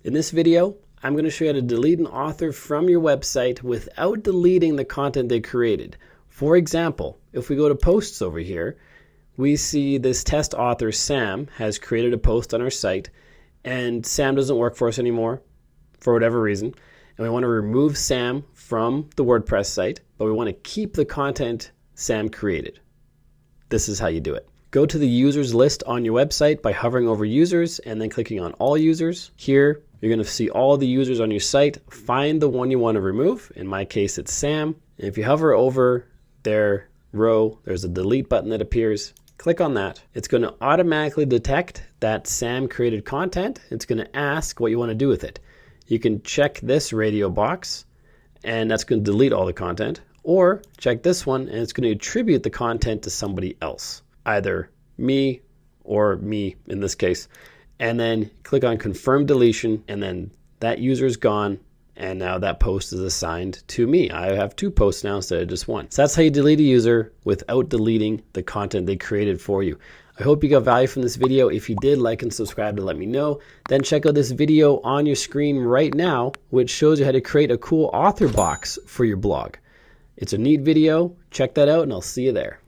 In this video, I'm going to show you how to delete an author from your website without deleting the content they created. For example, if we go to posts over here, we see this test author Sam has created a post on our site, and Sam doesn't work for us anymore for whatever reason, and we want to remove Sam from the WordPress site, but we want to keep the content Sam created. This is how you do it. Go to the users list on your website by hovering over users and then clicking on all users. Here, you're going to see all the users on your site. Find the one you want to remove. In my case, it's Sam. And if you hover over their row, there's a delete button that appears. Click on that. It's going to automatically detect that Sam created content. It's going to ask what you want to do with it. You can check this radio box, and that's going to delete all the content. Or check this one, and it's going to attribute the content to somebody else, either me or me in this case. And then click on confirm deletion, and then that user is gone, and now that post is assigned to me. I have 2 posts now instead of just 1. So that's how you delete a user without deleting the content they created for you. I hope you got value from this video. If you did, like and subscribe to let me know. Then check out this video on your screen right now, which shows you how to create a cool author box for your blog. It's a neat video. Check that out, and I'll see you there.